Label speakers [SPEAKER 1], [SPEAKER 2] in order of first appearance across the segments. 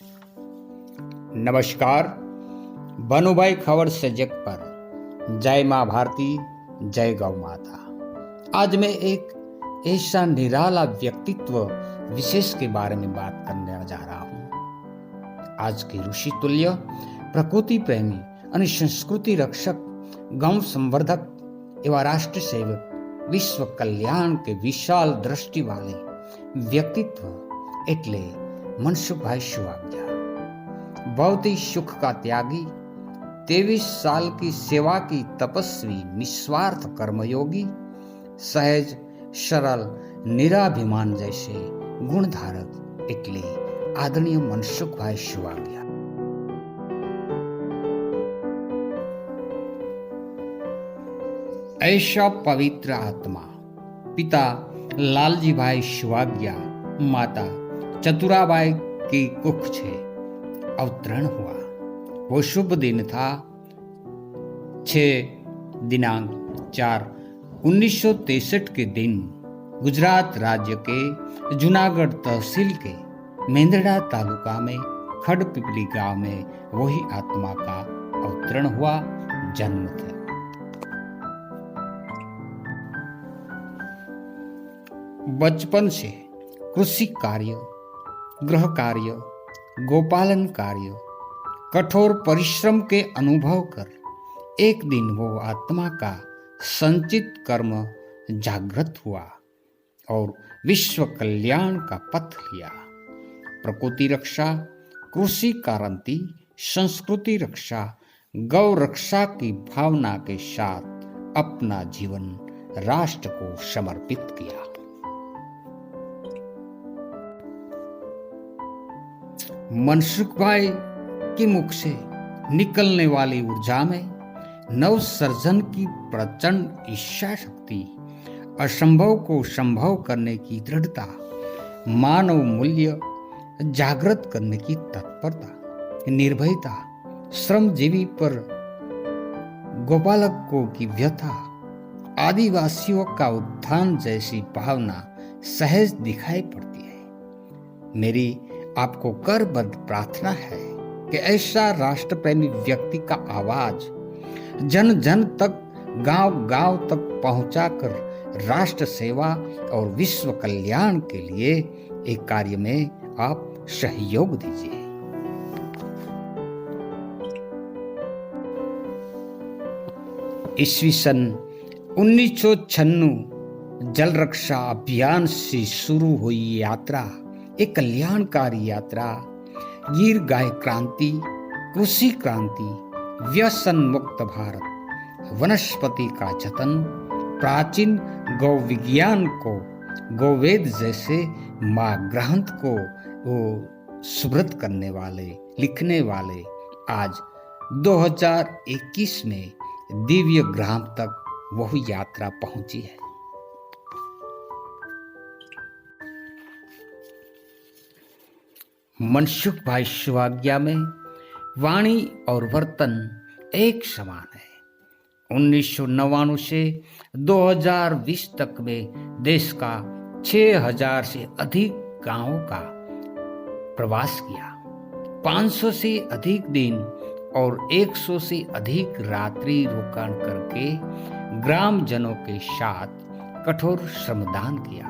[SPEAKER 1] नमस्कार। भानुभाई खबर सजग पर जय माँ भारती, जय गौ माता। आज मैं एक ऐसा निराला व्यक्तित्व विशेष के बारे में बात करने जा रहा हूँ। आज के ऋषि तुल्य, प्रकृति प्रेमी और संस्कृति रक्षक, गौ संवर्धक एवं राष्ट्र सेवक, विश्व कल्याण के विशाल दृष्टि वाले व्यक्तित्व एटले मनसुखभाई सुवाग्या। भौतिक सुख का त्यागी, 23 साल की सेवा की तपस्वी, निस्वार्थ कर्मयोगी, सहज सरल निराभिमान जैसे गुणधारक एटले आदरणीय मनसुखभाई सुवाग्या। ऐसा पवित्र आत्मा पिता लालजी भाई सुवाग्या, माता चतुराबाई की कुख से अवतरण हुआ। वो शुभ दिन था 6 दिनांक 4 1963 के दिन गुजरात राज्य के जूनागढ़ तहसील के मेंदड़ा तालुका में खड़पिपली गांव में वही आत्मा का अवतरण हुआ, जन्म था। बचपन से कृषि कार्य, गृह कार्य, गोपालन कार्य, कठोर परिश्रम के अनुभव कर एक दिन वो आत्मा का संचित कर्म जागृत हुआ और विश्व कल्याण का पथ लिया। प्रकृति रक्षा, कृषि क्रांति, संस्कृति रक्षा, गौ रक्षा की भावना के साथ अपना जीवन राष्ट्र को समर्पित किया। मनसुखभाई के मुख से निकलने वाली ऊर्जा में नव सर्जन की प्रचंड इच्छा शक्ति, असंभव को संभव करने की दृढ़ता, मानव मूल्य जागृत करने की तत्परता, निर्भयता, श्रमजीवी पर गोपालकों की व्यथा, आदिवासियों का उत्थान जैसी भावना सहज दिखाई पड़ती है। मेरी आपको करबद्ध प्रार्थना है कि ऐसा राष्ट्र प्रेमी व्यक्ति का आवाज जन जन तक, गांव गांव तक पहुंचाकर राष्ट्र सेवा और विश्व कल्याण के लिए एक कार्य में आप सहयोग दीजिए। ईस्वी सन 1996 जल रक्षा अभियान से शुरू हुई यात्रा एक कल्याणकारी यात्रा, गिर गाय क्रांति, कृषि क्रांति, व्यसन मुक्त भारत, वनस्पति का जतन, प्राचीन गौ विज्ञान को, गौवेद जैसे माँ ग्रंथ को वो सुब्रत करने वाले, लिखने वाले आज 2021 में दिव्य ग्राम तक वह यात्रा पहुंची है। मनसुखभाई सुवाग्या में वाणी और वर्तन एक समान है। 1999 से 2020 तक में देश का 6000 से अधिक गांवों का प्रवास किया, 500 से अधिक दिन और 100 से अधिक रात्रि रोकाण करके ग्रामजनों के साथ कठोर श्रमदान किया।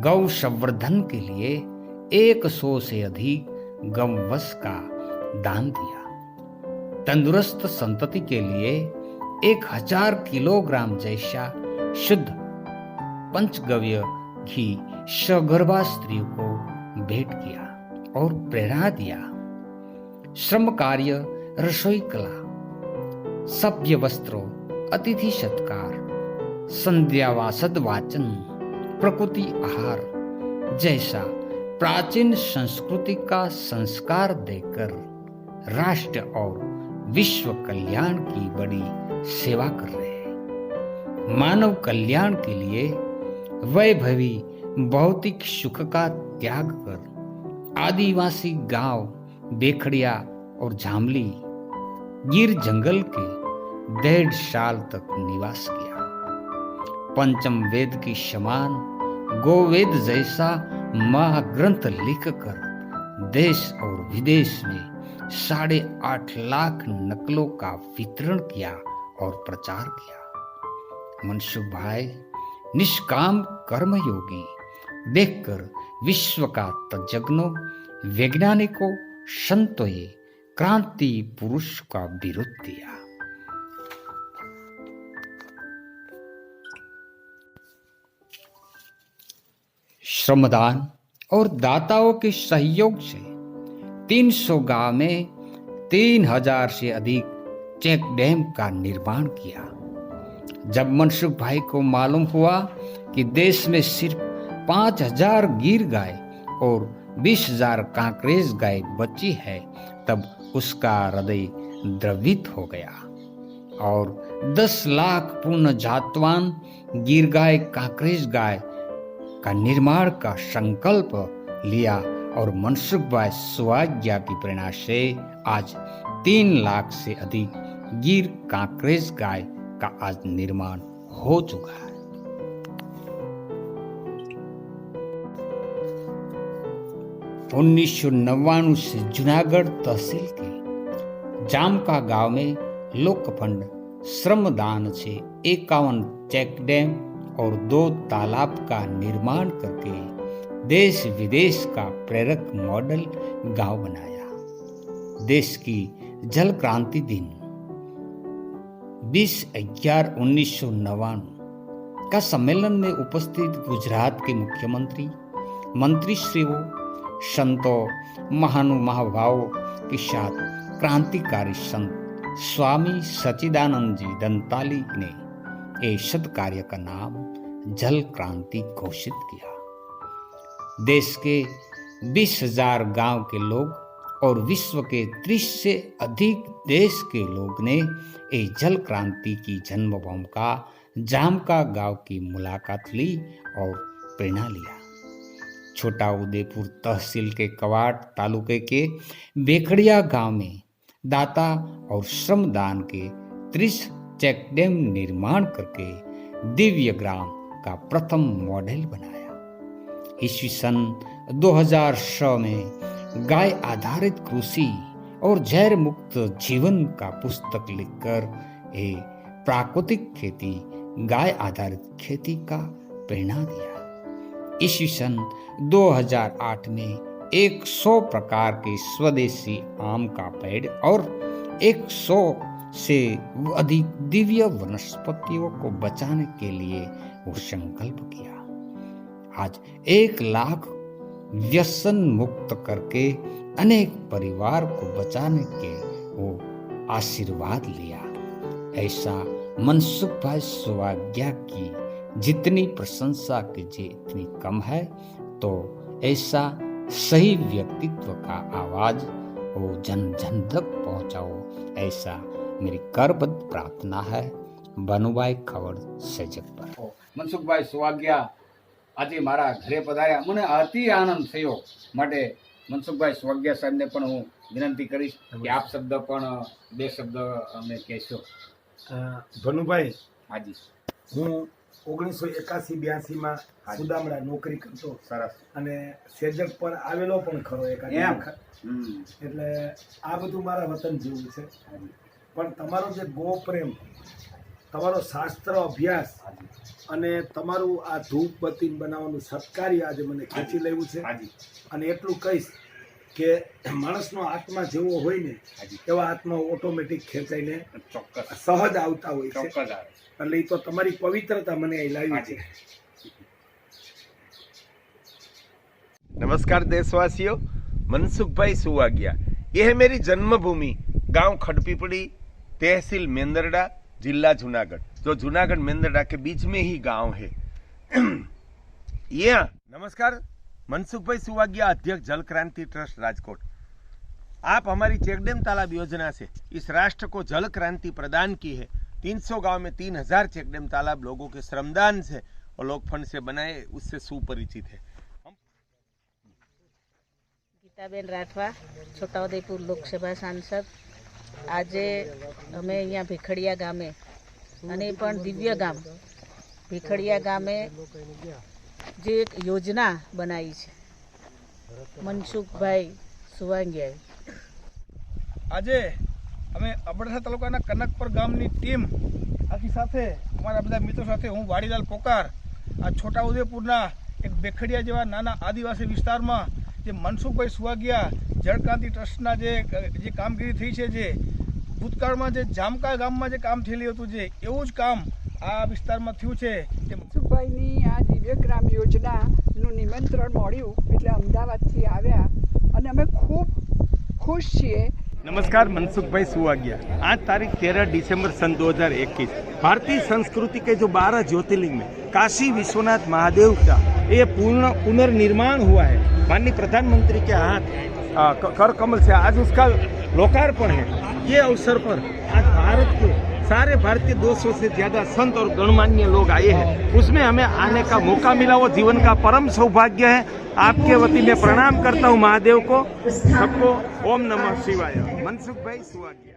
[SPEAKER 1] गौ संवर्धन के लिए 100 से अधिक गौवंश का दान दिया। तंदुरुस्त संतति के लिए 1000 किलोग्राम जैसा शुद्ध पंचगव्य घी सगर्भा स्त्रियों को भेंट किया और प्रेरणा दिया। श्रम कार्य, रसोई कला, सभ्य वस्त्रों, अतिथि सत्कार, संध्यावासद वाचन, प्रकृति आहार जैसा प्राचीन संस्कृति का संस्कार देकर राष्ट्र और विश्व कल्याण की बड़ी सेवा कर रहे हैं। मानव कल्याण के लिए वैभवी भौतिक सुख का त्याग कर आदिवासी गांव बेखड़िया और झामली गिर जंगल के 1.5 साल तक निवास किया। पंचम वेद की समान गोवेद जैसा महाग्रंथ लिखकर देश और विदेश में 8.5 लाख नकलों का वितरण किया और प्रचार किया। मनसुख भाई निष्काम कर्मयोगी देखकर विश्व का तज्ञों, वैज्ञानिकों, संतों क्रांति पुरुष का विरोध किया। श्रमदान और दाताओं के सहयोग से 300 गांव में 3000 से अधिक चेक डैम का निर्माण किया। जब मनसुख भाई को मालूम हुआ कि देश में सिर्फ 5000 गिर गाय और 20,000 कांकरेज गाय बची है, तब उसका हृदय द्रवित हो गया और 10 लाख पूर्ण जातवान गिर गाय, कांकरेज गाय का निर्माण का संकल्प लिया और मनसुख भाई सुवाग्या की प्रेरणा से आज 3 लाख से अधिक गिर कांकरेज गाय का आज निर्माण हो चुका है। उन्नीस से जूनागढ़ तहसील के जामका गांव में लोकफंड श्रमदान से 51 चेक डैम और 2 तालाब का निर्माण करके देश विदेश का प्रेरक मॉडल गांव बनाया। देश की जल क्रांति दिन 20/11/1999 का सम्मेलन में उपस्थित गुजरात के मुख्यमंत्री, मंत्रीश्रियों, संतों, महानुभावों के साथ क्रांतिकारी संत स्वामी सच्चिदानंद जी दंताली ने ये सत्कार्य का नाम जल क्रांति घोषित किया। देश के 20,000 गांव के लोग और विश्व के 30 से अधिक देश के लोग ने ये जल क्रांति की जन्मभूमि का जामका गांव की मुलाकात ली और प्रेरणा लिया। छोटा उदयपुर तहसील के कवाट तालुके के बेखड़िया गांव में दाता और श्रमदान के 30 चेक डैम निर्माण करके दिव्य ग्राम का प्रथम मॉडल बनाया। ईस्वी सन 2006 में गाय आधारित कृषि और जहर मुक्त जीवन का पुस्तक लिखकर ये प्राकृतिक खेती, गाय आधारित खेती का प्रेरणा दिया। ईस्वी सन 2008 में 100 प्रकार के स्वदेशी आम का पेड़ और 100 से अधिक दिव्य वनस्पतियों को बचाने के लिए वो संकल्प किया। आज 1 लाख व्यसन मुक्त करके अनेक परिवार को बचाने के वो आशीर्वाद लिया। ऐसा मनसुख भाई सुवाग्या की जितनी प्रशंसा कीजिए इतनी कम है, तो ऐसा सही व्यक्तित्व का आवाज वो जन जन तक पहुंचाओ, ऐसा मेरी करबद्ध प्रार्थना है। बनुभाई खवड़ सेजकपर।
[SPEAKER 2] मनसुखभाई सुवाग्या આજે મારા ઘરે પધાર્યા, મને અતિ આનંદ થયો। માટે મનસુખભાઈ સુવાગ્યા સાહેબને પણ હું વિનંતી કરીશ કે આપ શબ્દ પણ 2 શબ્દ અમને કહેશો।
[SPEAKER 3] ભનુભાઈ,
[SPEAKER 2] હાજી,
[SPEAKER 3] હું 1981-82 માં સુદામડા નોકરી કરતો,
[SPEAKER 2] સરસ,
[SPEAKER 3] અને સેજક પર આવેલો પણ ખરો એકાદ વખત, એટલે આ બધું મારા વતન જેવું છે। પણ તમારો જે ગો પ્રેમ, તમારો શાસ્ત્ર અભ્યાસ અને તમારું આ ધૂપ બત્તી બનાવવાનું સત્કાર્ય આજે મને ખેંચી લેવું છે। અને એટલું કહીશ કે માણસનો આત્મા જેવો હોય ને એવા આત્મા ઓટોમેટિક ખેંચાઈને
[SPEAKER 2] ચોક્કસ
[SPEAKER 3] સહજ આવતા હોય છે,
[SPEAKER 2] ચોક્કસ આવે।
[SPEAKER 3] એટલે એ તો તમારી પવિત્રતા મને અહીં લાવી છે।
[SPEAKER 4] नमस्कार देशवासियों, मनसुख भाई सुवाग्या, यह है मेरी जन्मभूमि गांव खड़पीपड़ी, तहसील मेंदरडा, जिला जूनागढ़, जो जूनागढ़ मेंदरडा के बीच में ही गांव है। ये नमस्कार, मनसुख भाई सुवाग्या, अध्यक्ष जल क्रांति ट्रस्ट राजकोट। आप हमारी चेकडेम तालाब योजना से इस राष्ट्र को जल क्रांति प्रदान की है। 300 गांव में 3000 चेकडेम तालाब लोगों के श्रमदान से और लोक फंड से बनाए, उससे सुपरिचित है।
[SPEAKER 5] गीताबेन राठवा, छोटाउदेपुर लोकसभा सांसद। આજે અમે અહીંયા ભીખડિયા ગામે અને પણ દિવ્ય ગામ ભીખડિયા ગામે જે એક યોજના બનાવી છે મનસુખભાઈ સુવાંગિયાએ.
[SPEAKER 6] આજે અમે અબડાસા તાલુકાના કનકપર ગામની ટીમ આખી સાથે અમારા બધા મિત્રો સાથે હું વાડીલાલ પોકાર આ છોટાઉદેપુરના એક બેખડિયા જેવા નાના આદિવાસી વિસ્તારમાં જે મનસુખભાઈ સુવાગિયા જળક્રાંતિ ટ્રસ્ટના જે કામગીરી થઈ છે, જે ભૂતકાળમાં જે જામકા ગામમાં જે કામ થયેલું હતું, જે એવું જ કામ આ વિસ્તારમાં થયું છે.
[SPEAKER 7] મનસુખભાઈની આ દિવ્યગ્રામ યોજનાનું નિમંત્રણ મળ્યું એટલે અમદાવાદથી આવ્યા અને અમે ખૂબ ખુશ છીએ.
[SPEAKER 4] नमस्कार, मनसुख सुवागिया। आज तारीख 13 दिसंबर सन 2021 भारतीय संस्कृति के जो 12 ज्योतिर्लिंग में काशी विश्वनाथ महादेव का ये पुनर्निर्माण हुआ है। माननीय प्रधानमंत्री के हाथ कर कमल से आज उसका लोकार्पण है। ये अवसर पर आज भारत के सारे भारतीय 200 से ज्यादा संत और गणमान्य लोग आए हैं। उसमें हमें आने का मौका मिला, वो जीवन का परम सौभाग्य है। आपके वती में प्रणाम करता हूँ महादेव को, सबको ओम नमः शिवाय। मनसुख भाई सुवागिया।